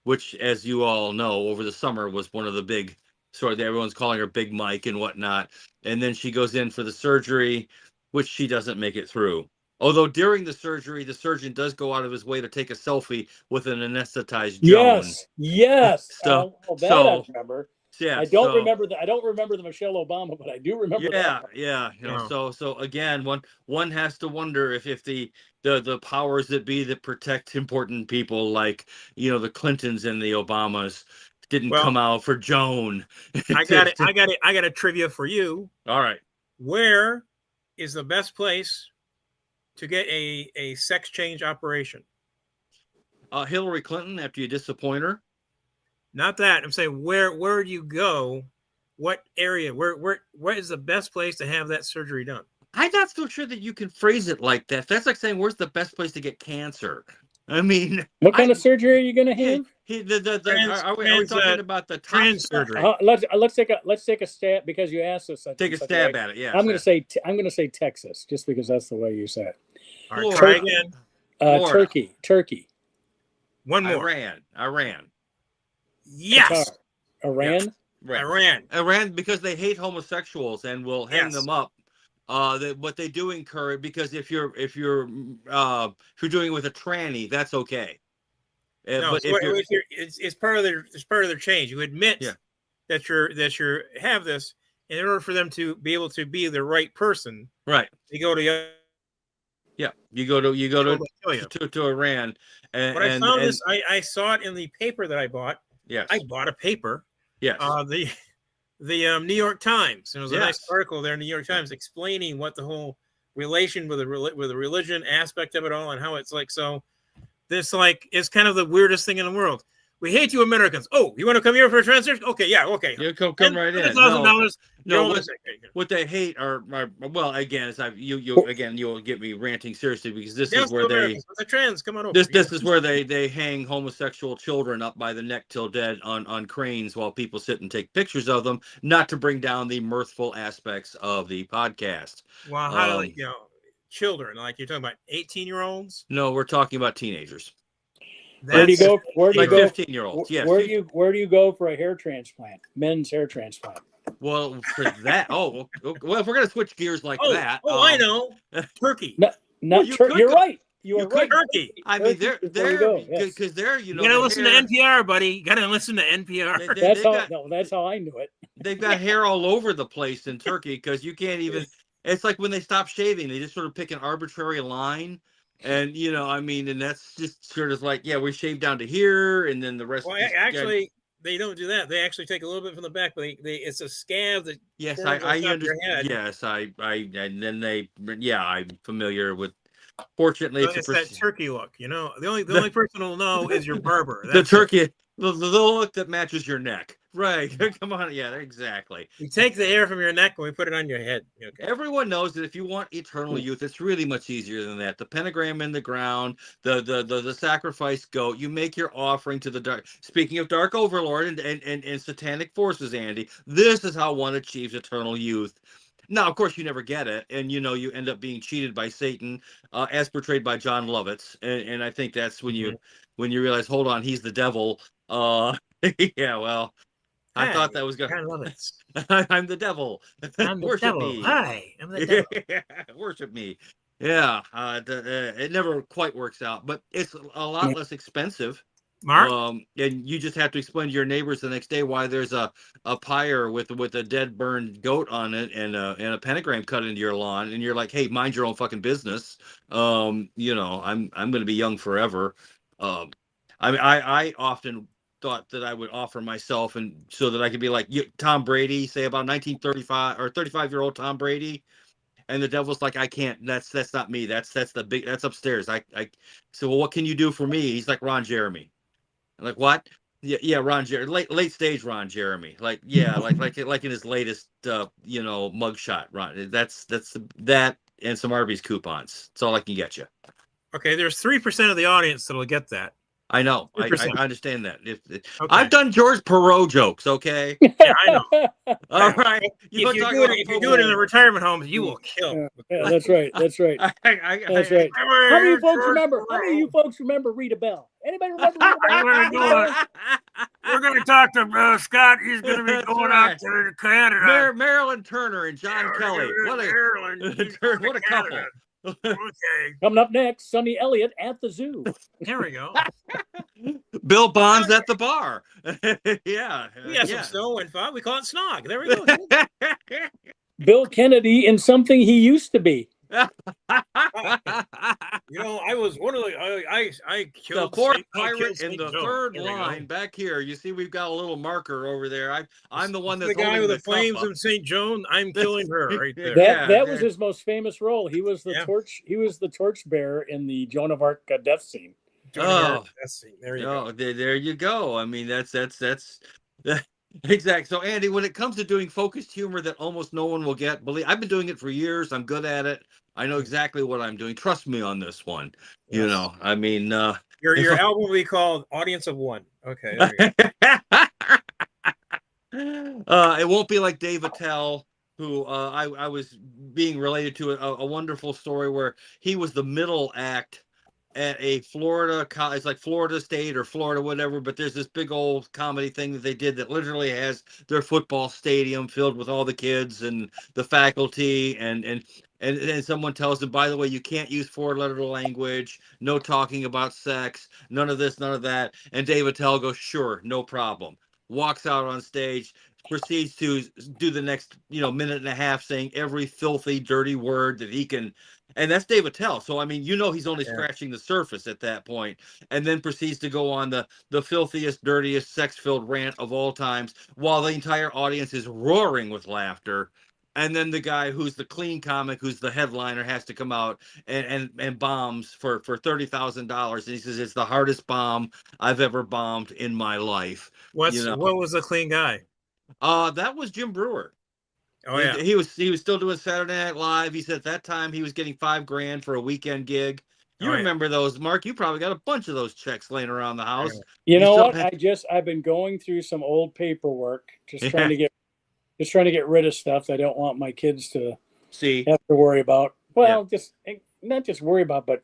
which, as you all know, over the summer was one of the big everyone's calling her Big Mike and whatnot. And then she goes in for the surgery, which she doesn't make it through. Although during the surgery, the surgeon does go out of his way to take a selfie with an anesthetized Joan. Yes. I remember. Yeah. I don't remember the Michelle Obama, but I do remember. Yeah. So again, one has to wonder if the powers that be that protect important people, like the Clintons and the Obamas, didn't come out for Joan. I got a trivia for you. All right. Where is the best place to get a sex change operation? Hillary Clinton, after you disappoint her. Not that. I'm saying where do you go? What area? Where is the best place to have that surgery done? I'm not so sure that you can phrase it like that. That's like saying, where's the best place to get cancer? I mean, what kind of surgery are you going to have? Are we talking about the trans surgery? Let's take a stab, because you asked us. Take a stab at it. Yeah. I'm going to say Texas, just because that's the way you said it. All right, try again. Turkey. One more. Iran. Yes. Qatar. Iran. Right. Iran, because they hate homosexuals and will hang them up. What they do encourage, because if you're doing it with a tranny, that's okay. No, it's part of their change. You admit that you have this, in order for them to be able to be the right person. Right. You go to you go to Iran. And I found this. I saw it in the paper that I bought. Yes. I bought a paper. Yes. The New York Times. And it was a nice article there in the New York Times explaining what the whole relation with the religion aspect of it all, and how it's like, so this is kind of the weirdest thing in the world. We hate you Americans. Oh, you want to come here for a trans surgery? Okay, yeah, okay. You come right in. No, what they hate are well, again, you'll get me ranting seriously, because this is where the trans come on over. This is where they hang homosexual children up by the neck till dead on cranes while people sit and take pictures of them, not to bring down the mirthful aspects of the podcast. Well, how children, like you're talking about 18-year-olds? No, we're talking about teenagers. Where do you go? 15-year-olds. Yes. Where do you go for a hair transplant? Men's hair transplant. Well, for that, well, if we're gonna switch gears like that. I know. Turkey. You're right. You are You could- right. Turkey. I mean, Turkey, there you go, yes. because they're You gotta listen to NPR, buddy. You gotta listen to NPR. That's how I knew it. they've got hair all over the place in Turkey because you can't even. It's like when they stop shaving, they just sort of pick an arbitrary line, and I mean, and that's just sort of like, yeah, we shave down to here, and then the rest. Well, actually, they don't do that. They actually take a little bit from the back, but it's a scab that. Yes, forms on I top of your understand. head. Yes, and then I'm familiar with. Fortunately, So it's that turkey look. The only person who'll know is your barber. The turkey, the look that matches your neck. Right. Come on. Yeah, exactly. We take the hair from your neck and we put it on your head. Okay. Everyone knows that if you want eternal youth, it's really much easier than that. The pentagram in the ground, the sacrifice goat. You make your offering to the dark. Speaking of dark overlord and satanic forces, Andy, this is how one achieves eternal youth. Now, of course, you never get it, and you end up being cheated by Satan, as portrayed by John Lovitz, and I think that's when you realize, hold on, he's the devil. Yeah, well, I thought that was good. John Lovitz. I'm the devil. I'm the Worship devil. me. Hi, I'm the devil. Yeah, worship me. Yeah, it never quite works out, but it's a lot less expensive. Mark? And you just have to explain to your neighbors the next day why there's a pyre with a dead burned goat on it and a pentagram cut into your lawn, and you're like, hey, mind your own fucking business. I'm going to be young forever. I often thought that I would offer myself and so that I could be like Tom Brady, say about 1935 or 35-year-old Tom Brady. And the devil's like, I can't. That's not me. That's upstairs. So well, what can you do for me? He's like Ron Jeremy. I'm like, what? Yeah, Ron Jeremy, late stage Ron Jeremy. Like, yeah, like in his latest mugshot. Ron, that's that and some Arby's coupons. That's all I can get you. Okay, there's 3% of the audience that'll get that. I know. I 3%. understand that. Okay. I've done George Perot jokes. Okay. Yeah, I know. All right. If you do it in the retirement homes, you will kill. Yeah, that's right. That's right. That's right. How many folks remember? How many of you folks remember Rita Bell? Anybody remember Rita Bell? We're going to talk to Scott. He's going to be going out to Canada. Marilyn Turner and John Kelly. What a couple. Okay. Coming up next, Sonny Elliott at the zoo. Here we go. Bill Bonds at the bar. Yeah. We have some snow and fun. We call it snog. There we go. Bill Kennedy in something he used to be. I was one of the I killed the fourth Saint, pirate in Saint the Joe. third line back here. You see, we've got a little marker over there. I'm the one that's the guy holding with the cup flames up. in St. Joan. I'm killing her right there. That was his most famous role. He was the torch. He was the torchbearer in the Joan of Arc death scene. There you go. There you go. I mean, that's exact. So, Andy, when it comes to doing focused humor that almost no one will get, I've been doing it for years. I'm good at it. I know exactly what I'm doing. Trust me on this one. Yes. I mean, your album will be called Audience of One. Okay. There you go. It won't be like Dave Attell, who I was being related to a wonderful story where he was the middle act at a Florida, it's like Florida State or Florida whatever, but there's this big old comedy thing that they did that literally has their football stadium filled with all the kids and the faculty and someone tells them, by the way, you can't use four-letter language, no talking about sex, none of this, none of that. And Dave Attell goes, sure, no problem. Walks out on stage, proceeds to do the next, minute and a half saying every filthy, dirty word that he can. And that's Dave Attell. So, I mean, he's only scratching the surface at that point, and then proceeds to go on the filthiest, dirtiest, sex-filled rant of all times while the entire audience is roaring with laughter. And then the guy who's the clean comic, who's the headliner, has to come out and bombs for $30,000. And he says, it's the hardest bomb I've ever bombed in my life. What was the clean guy? That was Jim Brewer. Oh yeah, he was still doing Saturday Night Live. He said at that time he was getting $5,000 for a weekend gig. You remember those, Mark? You probably got a bunch of those checks laying around the house. You know what? I've been going through some old paperwork, trying to get rid of stuff that I don't want my kids to have to worry about. Well, not just worry about, but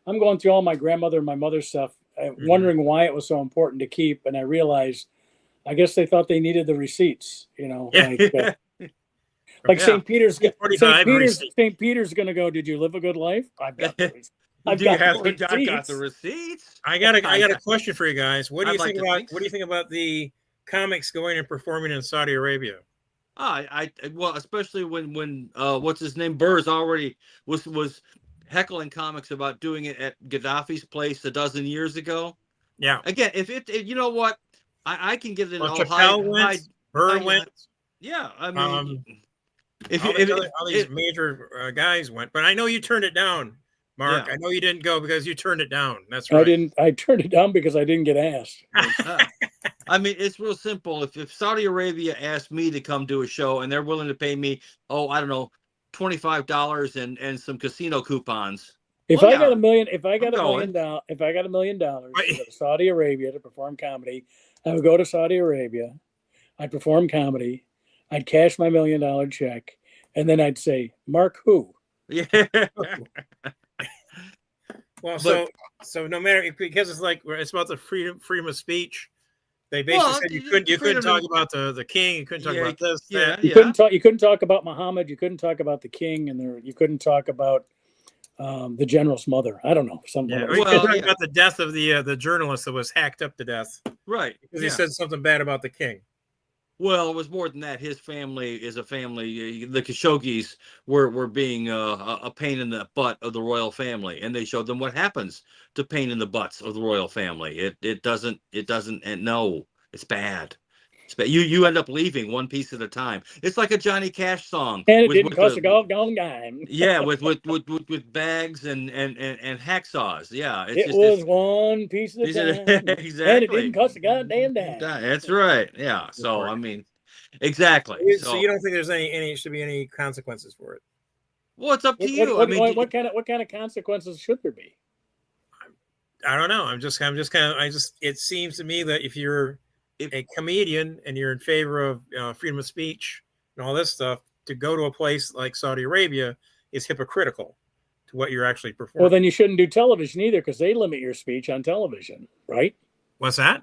I'm going through all my grandmother and my mother's stuff, wondering why it was so important to keep. And I realized, I guess they thought they needed the receipts, Like St. Peter's going to go, did you live a good life? I've got the receipts. I've Do you got have the the, I've got the receipts. receipts. I got a question for you guys. What do you I'd like think to about think what do you think about the comics going and performing in Saudi Arabia? Well, especially when what's his name, Burrs already was heckling comics about doing it at Gaddafi's place a dozen years ago. Yeah. Again, if you know what, I can get it Well, all Chappelle went, Burr went. Yeah, I mean, All these major guys went, but I know you turned it down, Mark. Yeah. I know you didn't go because you turned it down. That's right. I turned it down because I didn't get asked. I mean, it's real simple. If Saudi Arabia asked me to come do a show and they're willing to pay me, I don't know, $25 and some casino coupons. If I got $1 million, if I got going. $1 million to go to Saudi Arabia to perform comedy, I would go to Saudi Arabia. I'd perform comedy. I'd cash my $1 million check, and then I'd say, "Mark, who?" Yeah. Well, so no matter, because it's about the freedom of speech. They basically said you couldn't talk about the king. You couldn't talk about this. That. You couldn't talk about Muhammad. You couldn't talk about the king, and you couldn't talk about the general's mother. I don't know, something. Yeah, you couldn't talk about the death of the journalist that was hacked up to death. Right. Because he said something bad about the king. Well, it was more than that. His family is a family. The Khashoggis were being a pain in the butt of the royal family, and they showed them what happens to pain in the butts of the royal family. It doesn't. And no, it's bad. It's bad. You end up leaving one piece at a time. It's like a Johnny Cash song. And it didn't cost a doggone dime. Yeah, with bags and hacksaws. Yeah, it was one piece at a time. Exactly. And it didn't cost a goddamn dime. That's right. Yeah. So I mean, exactly. So you don't think there's should be any consequences for it? Well, it's up to you. What kind of consequences should there be? I don't know. It seems to me that if you're a comedian and you're in favor of freedom of speech and all this stuff, to go to a place like Saudi Arabia is hypocritical to what you're actually performing. Well, then you shouldn't do television either, because they limit your speech on television, right? What's that?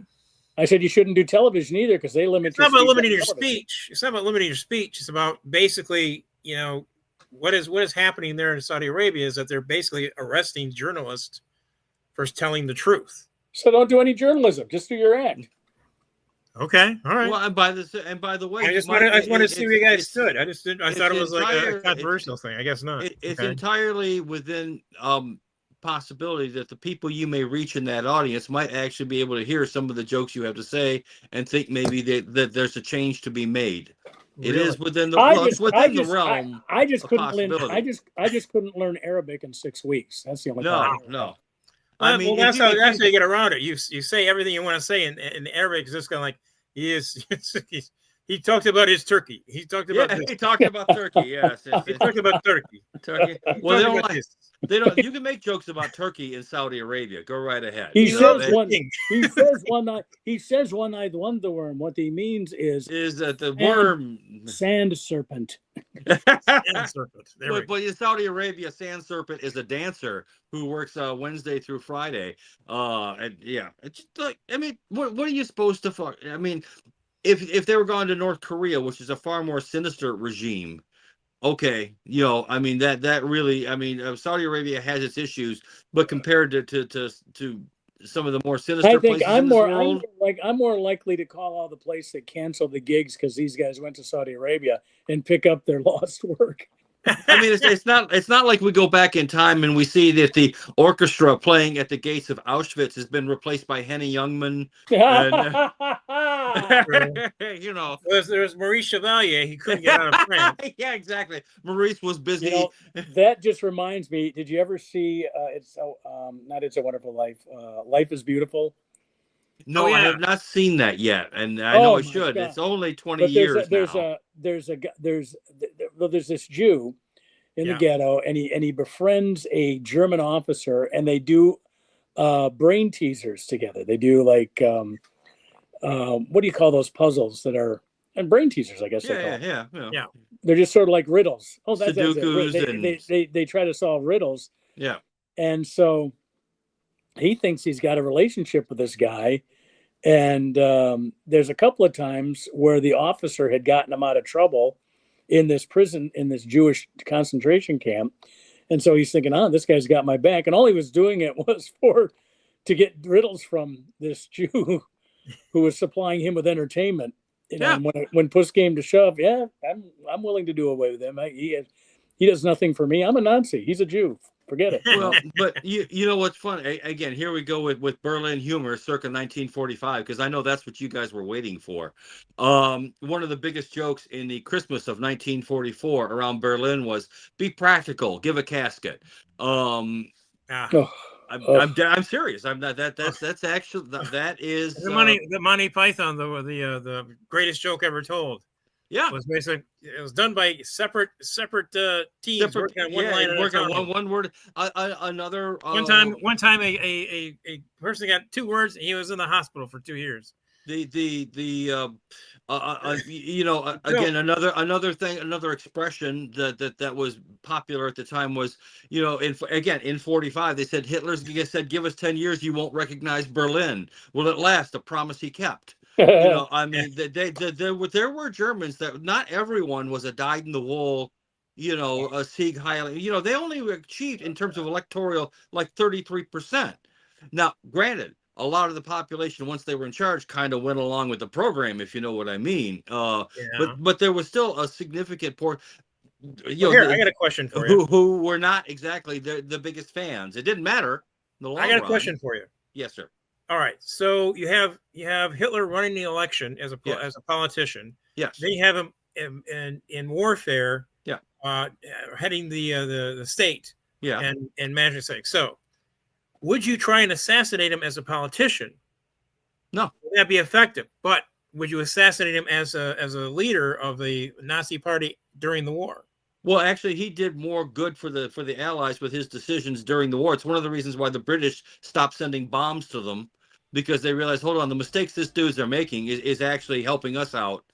I said you shouldn't do television either, because they limit. It's not about limiting your speech. It's not about limiting your speech. It's about basically, what is happening there in Saudi Arabia is that they're basically arresting journalists for telling the truth. So don't do any journalism. Just do your act. Okay, all right. Well, and by the way, I just wanted to see where you guys stood. I thought it was like a controversial thing. I guess not. It's entirely within possibility that the people you may reach in that audience might actually be able to hear some of the jokes you have to say and think maybe that there's a change to be made. Really? It is within the realm. I just couldn't learn Arabic in 6 weeks. That's the only problem. No. I mean, that's how you get around it. You say everything you want to say in Arabic. Is just kind of like he talked about his turkey. He talked about turkey. Yes, he talked about turkey. Well, they don't. You can make jokes about turkey in Saudi Arabia. Go right ahead. He says one night the worm. What he means is that the worm sand serpent. Sand serpent. But in Saudi Arabia, sand serpent is a dancer who works Wednesday through Friday. It's like, I mean, what are you supposed to? I mean, if they were going to North Korea, which is a far more sinister regime, okay, I mean that really, I mean, Saudi Arabia has its issues, but compared to some of the more sinister places in this world, I'm more likely to call all the place that canceled the gigs because these guys went to Saudi Arabia and pick up their lost work. I mean, it's not like we go back in time and we see that the orchestra playing at the gates of Auschwitz has been replaced by Henny Youngman. There's Maurice Chevalier. He couldn't get out of France. Yeah, exactly. Maurice was busy. That just reminds me. Did you ever see? It's a Wonderful Life. Life is Beautiful. No, I have not seen that yet, and I know I should. God. It's only 20 years now. There's this Jew in the ghetto, and he befriends a German officer, and they do brain teasers together. They do like what do you call those puzzles that are and brain teasers? I guess Yeah. They're just sort of like riddles. Oh, that's Sudokus they try to solve riddles. Yeah, and so he thinks he's got a relationship with this guy. And there's a couple of times where the officer had gotten him out of trouble in this prison, in this Jewish concentration camp. And so he's thinking, this guy's got my back. And all he was doing it was to get riddles from this Jew who was supplying him with entertainment. And when push came to shove, I'm willing to do away with him. He does nothing for me. I'm a Nazi. He's a Jew. Forget it. Well, but you know what's fun? Again, here we go with Berlin humor circa 1945, because I know that's what you guys were waiting for. One of the biggest jokes in the Christmas of 1944 around Berlin was, "Be practical, give a casket." I'm serious. I'm not that's actually that is the Monty Python, the greatest joke ever told. Yeah, it was done by separate teams working on one line at a time. One word. Another one time a person got 2 words and he was in the hospital for 2 years. Again, another thing, another expression that was popular at the time was, in 45 they said said, "Give us 10 years, you won't recognize Berlin." Well, at last, a promise he kept. There were Germans that not everyone was a dyed-in-the-wool, a Sieg Heil. They only achieved in terms of electoral like 33%. Now, granted, a lot of the population, once they were in charge, kind of went along with the program, if you know what I mean. But there was still a significant portion. I got a question for you. Who were not exactly the biggest fans. It didn't matter in the long run. I got a question for you. Yes, sir. All right, so you have Hitler running the election as a politician. Yes. Then you have him in warfare. Yeah. Heading the state. Yeah. And managing things. So, would you try and assassinate him as a politician? No. Would that be effective? But would you assassinate him as a leader of the Nazi Party during the war? Well, actually, he did more good for the Allies with his decisions during the war. It's one of the reasons why the British stopped sending bombs to them, because they realized, hold on, the mistakes this dudes are making is actually helping us out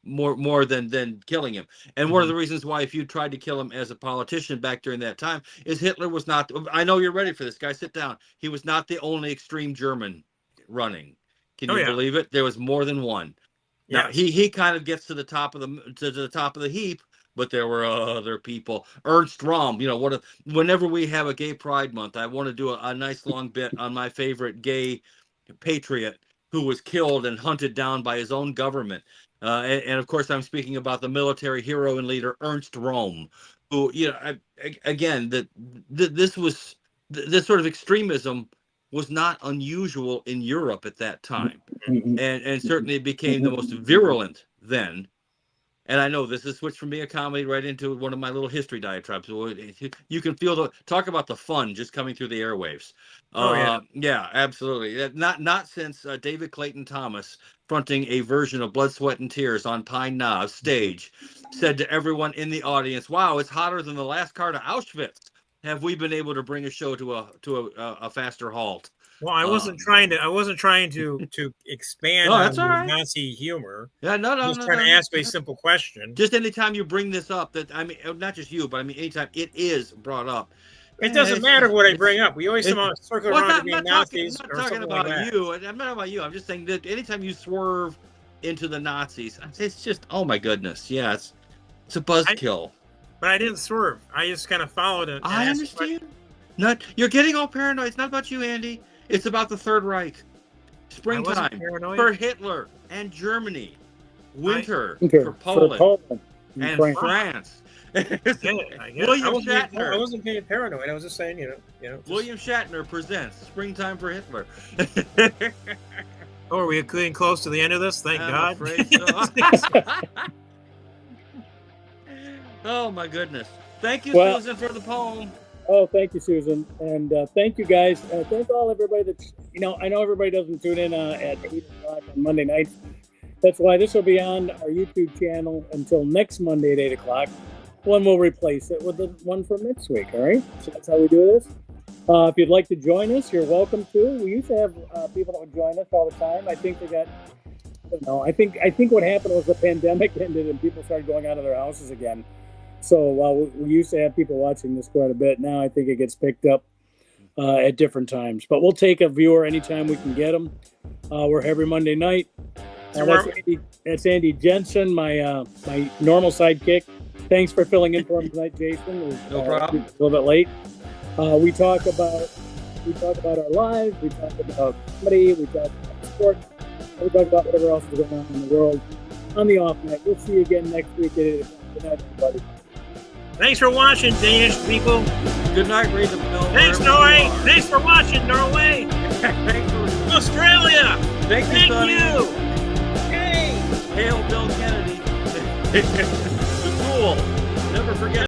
more than killing him. And one of the reasons why, if you tried to kill him as a politician back during that time, is Hitler was not. I know you're ready for this, guys. Sit down. He was not the only extreme German running. Can you believe it? There was more than one. Now he kind of gets to the top of the heap. But there were other people. Ernst Röhm, whenever we have a gay pride month, I want to do a nice long bit on my favorite gay patriot who was killed and hunted down by his own government. And of course, I'm speaking about the military hero and leader, Ernst Röhm, who, this sort of extremism was not unusual in Europe at that time. And certainly it became the most virulent then. And I know this is switched from being a comedy right into one of my little history diatribes. You can feel talk about the fun just coming through the airwaves. Yeah, absolutely. Not since David Clayton Thomas, fronting a version of Blood, Sweat, and Tears on Pine Knob stage, said to everyone in the audience, "Wow, it's hotter than the last car to Auschwitz. Have we been able to bring a show to a faster halt?" Well, I wasn't trying to expand on the Nazi humor. Yeah, no. Just trying to ask a simple question. Just anytime you bring this up, not just you, but anytime it is brought up, it doesn't matter what I bring up. We always somehow circle around to being Nazis. I'm not talking about you. I'm not about you. I'm just saying that anytime you swerve into the Nazis, it's just, oh my goodness, yeah, it's a buzzkill. But I didn't swerve. I just kind of followed it. I understand. You're getting all paranoid. It's not about you, Andy. It's about the Third Reich. Springtime for Hitler and Germany. Winter for Poland and France. William Shatner. I wasn't being paranoid. I was just saying, William Shatner presents Springtime for Hitler. Oh, are we getting close to the end of this? Thank God. Afraid so. Oh my goodness! Thank you, Susan, for the poem. Oh, thank you, Susan, and thank you guys. Thank everybody that's I know everybody doesn't tune in at 8 o'clock on Monday nights. That's why this will be on our YouTube channel until next Monday at 8 o'clock. When we'll replace it with the one from next week. All right, so that's how we do this. If you'd like to join us, you're welcome to. We used to have people that would join us all the time. I think they got. I think what happened was the pandemic ended and people started going out of their houses again. So while we used to have people watching this quite a bit, now I think it gets picked up at different times. But we'll take a viewer anytime we can get them. We're every Monday night. That's Andy Jensen, my normal sidekick. Thanks for filling in for him tonight, Jason. No problem. A little bit late. We talk about our lives. We talk about comedy. We talk about sports. We talk about whatever else is going on in the world on the off night. We'll see you again next week at 8 o'clock. Good night, everybody. Thanks for watching, Danish people. Good night, read the film. Thanks, Norway. Thanks for watching, Norway. Thanks for Australia. Thank you, Sonny. Hey. Hail Bill Kennedy. The cool. Never forget.